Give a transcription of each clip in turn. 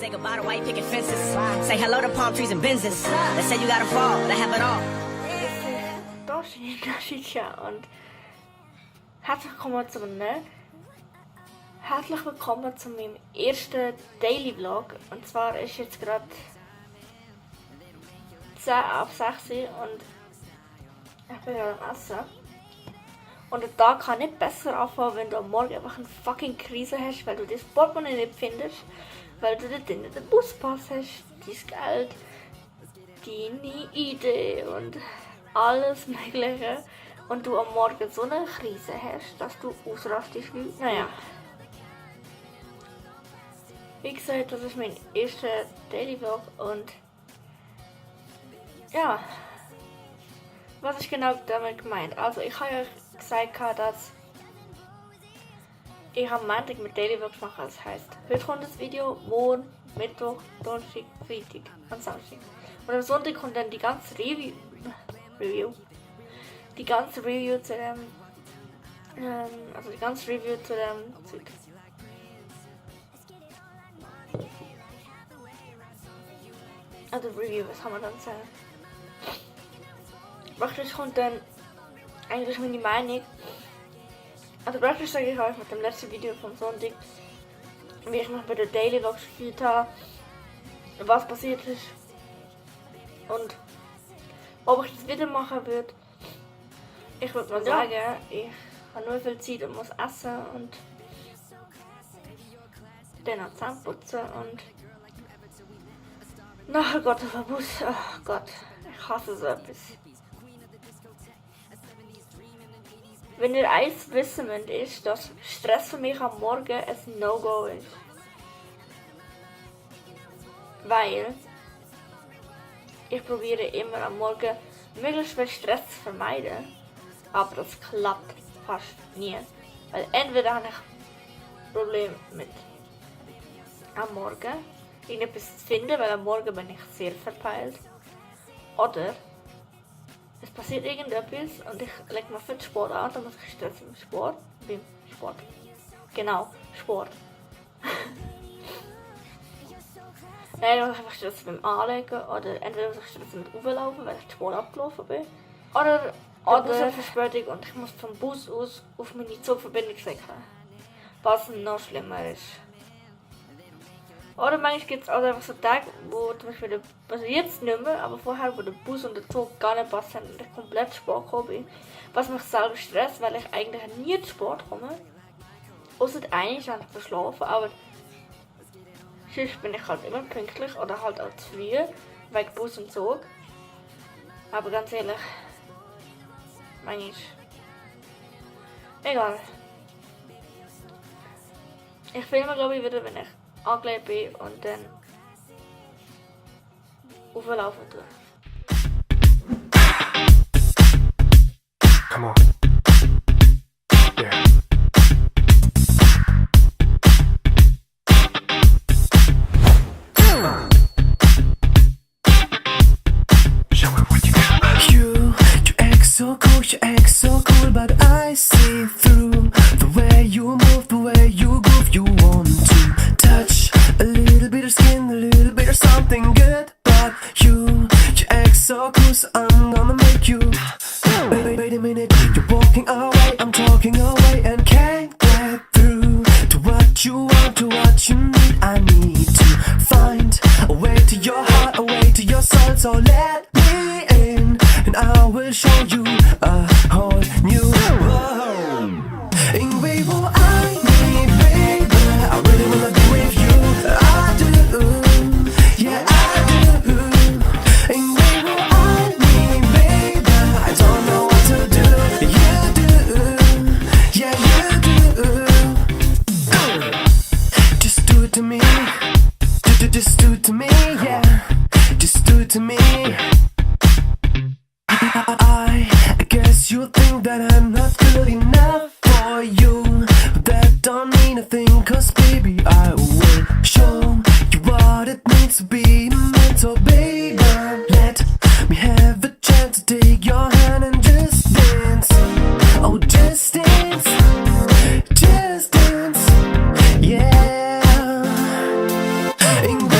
Say goodbye to white picket fences. Say hello to palm trees and Benzes. They say you gotta fall, they have it all. Da steht Nashicha und herzlich willkommen zu meinem ersten Daily Vlog. Und zwar ist jetzt gerade 10 ab 6 und ich bin gerade am Essen. Und der Tag kann nicht besser anfangen, wenn du am Morgen einfach eine fucking Krise hast, weil du das Portemonnaie nicht findest, weil du dort den Buspass hast, dein Geld, deine Idee und alles Mögliche. Und du am Morgen so eine Krise hast, dass du ausrastest wie... Naja. Wie gesagt, das ist mein erster Daily Vlog und... Ja. Was ist genau damit gemeint? Also ich habe ja gesagt, dass ich am Montag mit Daily Vlogs mache. Das heisst, heute kommt das Video, morgen, Mittwoch, Donnerstag, Freitag und Samstag. Und am Sonntag kommt dann die ganze Review. Die ganze Review zu dem... Zeug. Also Review, was haben wir dann sagen? Praktisch kommt dann eigentlich meine Meinung. Also praktisch sage ich euch mit dem letzten Video vom Sonntag, wie ich mich bei der Daily Vlogs gefühlt habe, was passiert ist und ob ich das wieder machen würde. Ich würde mal sagen, ich habe nur viel Zeit und muss essen und dann noch Zähne putzen und nachher geht auf den Bus. Oh Gott, ich hasse so etwas. Wenn ihr eins wissen wollt, ist, dass Stress für mich am Morgen ein No-Go ist. Weil ich probiere immer am Morgen möglichst viel Stress zu vermeiden. Aber das klappt fast nie. Weil entweder habe ich Probleme mit am Morgen irgendetwas zu finden, weil am Morgen bin ich sehr verpeilt. Oder es passiert irgendetwas und ich lege mir viel Sport an, dann muss ich Stress beim Sport. Genau, Sport. Nein, dann muss ich einfach Stress beim Anlegen oder entweder muss ich Stress mit Auflaufen, weil ich den Sport abgelaufen bin. Oder Verspätung und ich muss vom Bus aus auf meine Zugverbindung wechseln. Was noch schlimmer ist. Oder manchmal gibt es auch einfach so Tage, wo zum Beispiel, also jetzt nicht mehr, aber vorher, wo der Bus und der Zug gar nicht passen und ich komplett Sport gekommen bin. Was mich selber stresst, weil ich eigentlich nie zu Sport komme. Außer eigentlich habe ich verschlafen, aber sonst bin ich halt immer pünktlich oder halt auch zu früh, wegen Bus und Zug. Aber ganz ehrlich, manchmal... Egal. Ich filme glaube ich wieder, wenn ich angelegt bin und dann auflaufen tue. Come on. Yeah. Show me what you got. You act so cool, but I see through the way you move, the way you groove. You want to touch a little bit of skin, a little bit of something good, but you act so cool, so I'm gonna make you. Wait a minute, you're walking away, I'm talking away, and can't get through to what you want, to what you need. I need to find a way to your heart, a way to your soul, so let me in, and I will show you a whole new world. Ingrid, what I need, baby, I really wanna be with you. I do, yeah I do. Ingrid, what I need, baby, I don't know what to do. You do, yeah you do. Just do it to me. Just do it to me, yeah. Just do it to me. I guess you think that I'm not good enough for you, but that don't mean a thing, cause baby I will show you what it means to be a man. So baby, let me have a chance to take your hand and just dance. Oh just dance, yeah. And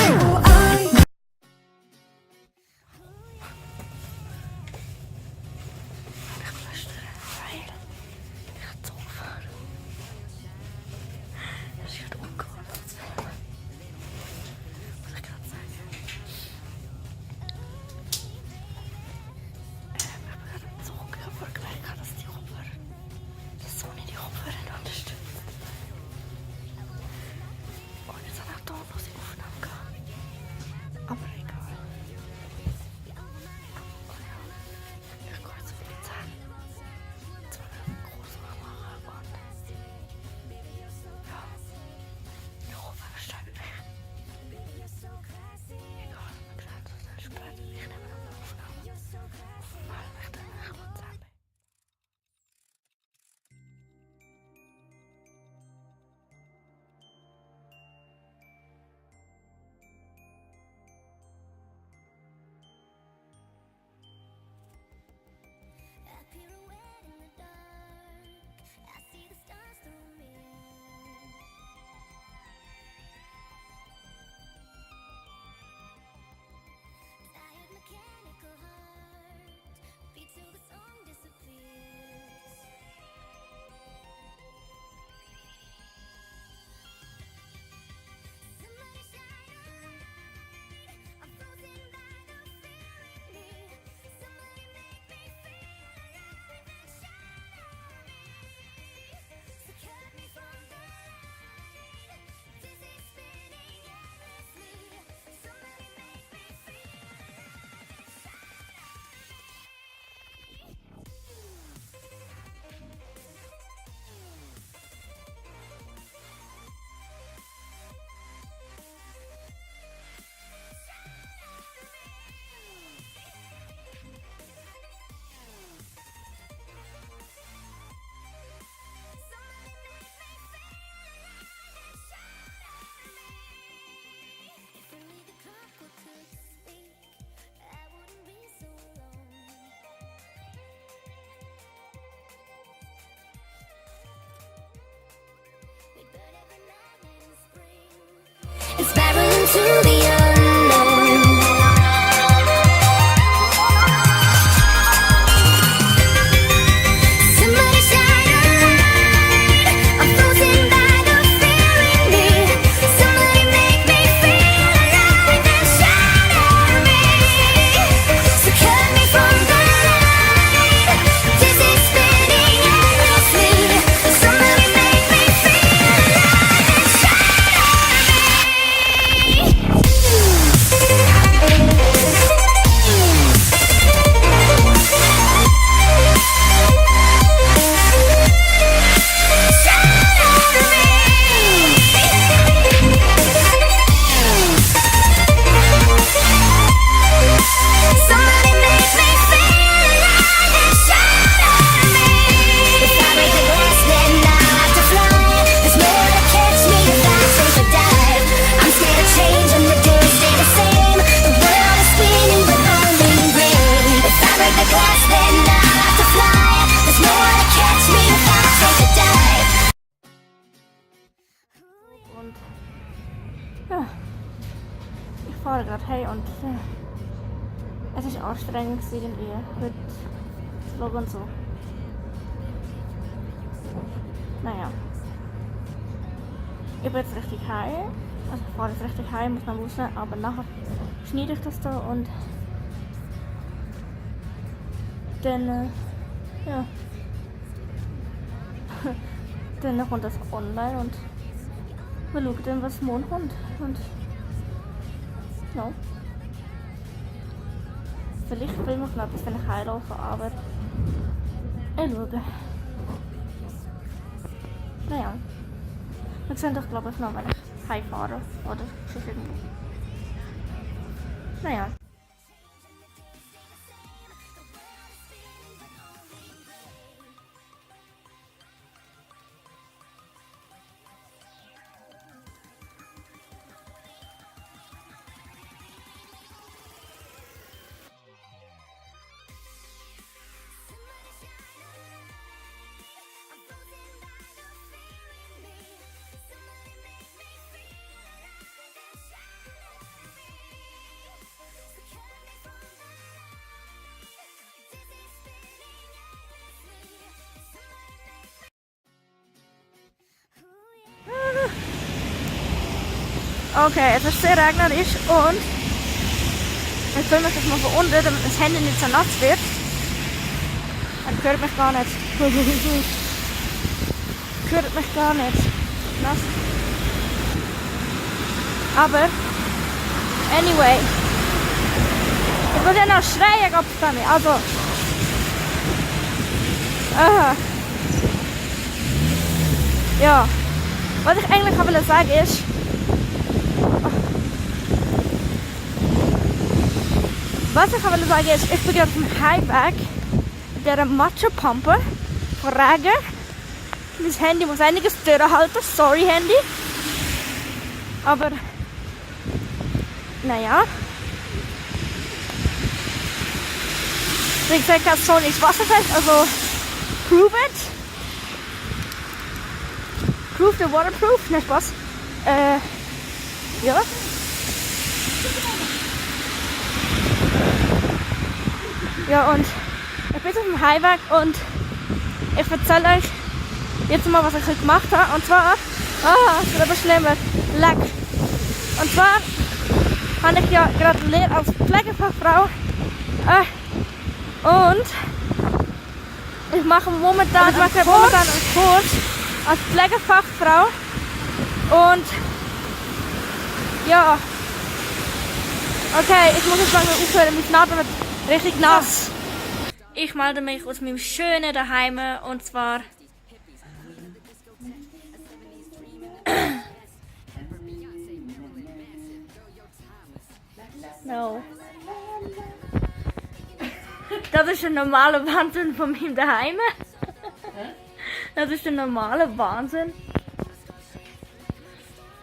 spiraling to the unknown. Somebody shine a light. I'm frozen by the fear in me. Somebody make me feel alive and shatter me. So cut me from the light. Dizzy spinning endlessly. Somebody make me feel alive and shatter Somebody make me feel alive and shatter me. If I break the glass, then I'll have to fly. There's more to catch me if I take a dive. I'm scared of change and the days stay the same. The world is spinning but only in rain. If I break the glass, then I'll have to fly. There's more to catch me if I take a dive. Und ja, ich fahre gerade hey und es ist anstrengend irgendwie heute zu schauen und so. Naja. Ich bin jetzt richtig heim. Also ich fahre jetzt richtig heim, muss noch raus, aber nachher schneide ich das da und dann ja. Dann kommt das online und wir schauen dann, was morgen kommt. Und ja. Vielleicht filme ich noch etwas, wenn ich heimlaufe, aber ich schaue. Naja. Wir sehen doch, glaube ich, noch, wenn ich heimfahre oder schon irgendwo. Naja. Okay, es ist sehr regnerisch und ich filme das mal von unten, damit das Handy nicht so nass wird. Man hört mich gar nicht. Hört mich gar nicht. Nass. Aber, anyway. Ich will ja noch schreien, Gott bei mir. Also. Ja. Was ich eigentlich wollte sagen ist, ich bin gerade auf dem Heimweg mit dieser Matschepampe von Regen. Mein Handy muss einiges durchhalten, sorry Handy. Aber, naja. Wie gesagt, das Sony ist wasserfest, also prove it. Prove the waterproof, nicht Spaß. Ja. Ja, und ich bin auf dem Heimweg und ich erzähle euch jetzt mal, was ich heute gemacht habe. Und zwar, das ist aber schlimm, leck. Und zwar habe ich ja gerade Lehre als Pflegefachfrau und ich mache momentan einen Kurs als Pflegefachfrau und ja, okay, ich muss jetzt mal aufhören, meine Nase wird richtig nass. Ich melde mich aus meinem schönen Daheim und zwar no. Das ist der normale Wahnsinn von meinem Daheim. Das ist der normale Wahnsinn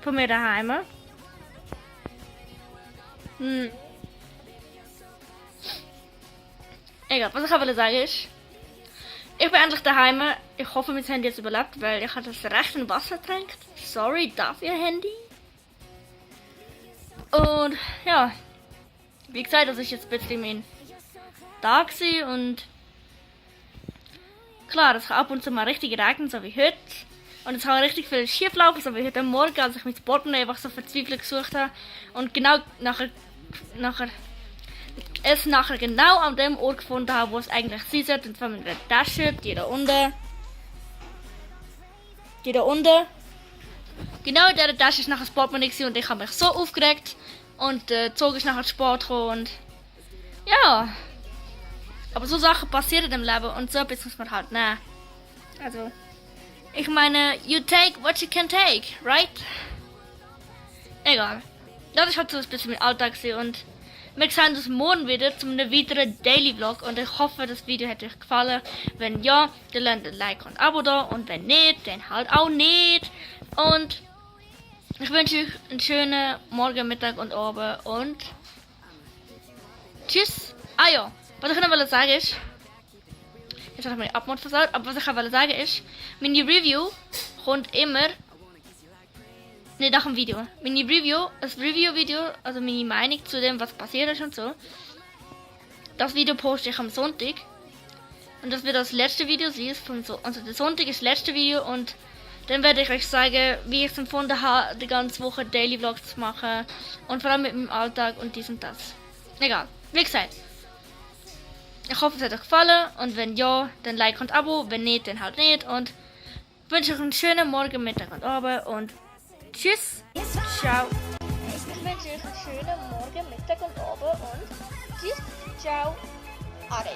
von mir daheim. Egal, was ich aber sagen ist, ich bin endlich daheim. Ich hoffe, mein Handy jetzt überlebt, weil ich habe das recht in Wasser getränkt. Sorry dafür, Handy. Und ja, wie gesagt, das ist jetzt ein bisschen mein Tag gewesen und klar, es kann ab und zu mal richtig regnen, so wie heute. Und es kann richtig viel schief laufen, so wie heute Morgen, als ich mit Portemonnaie einfach so verzweifelt gesucht habe. Und genau nachher genau an dem Ort gefunden habe, wo es eigentlich sein sollte, und zwar mit einer Tasche, die da unten. Genau in dieser Tasche ist nachher das Portemonnaie gewesen und ich habe mich so aufgeregt. Und der Zug ist nachher zu spät gekommen und ja. Aber so Sachen passieren im Leben und so etwas muss man halt nehmen. Also, ich meine, you take what you can take, right? Egal. Das ist halt so ein bisschen mein Alltag gewesen und wir sehen uns morgen wieder zu einem weiteren Daily Vlog und ich hoffe, das Video hat euch gefallen. Wenn ja, dann lasst ein Like und ein Abo da und wenn nicht, dann halt auch nicht. Und ich wünsche euch einen schönen Morgen, Mittag und Abend und tschüss. Ah ja, was ich noch sagen ist, jetzt habe ich meine Abmord versaut, aber was ich auch sagen ist, meine Review kommt immer nicht nach dem Video. Meine Review, das Review-Video, also meine Meinung zu dem, was passiert ist und so, das Video poste ich am Sonntag und das wird das letzte Video sein, also der Sonntag ist das letzte Video und dann werde ich euch sagen, wie ich es empfunden habe, die ganze Woche Daily Vlogs zu machen und vor allem mit meinem Alltag und dies und das. Egal, wie gesagt. Ich hoffe, es hat euch gefallen und wenn ja, dann Like und Abo, wenn nicht, dann halt nicht und wünsche euch einen schönen Morgen, Mittag und Abend und tschüss, ciao. Ich wünsche euch einen schönen Morgen, Mittag und Abend und tschüss, ciao, Ade.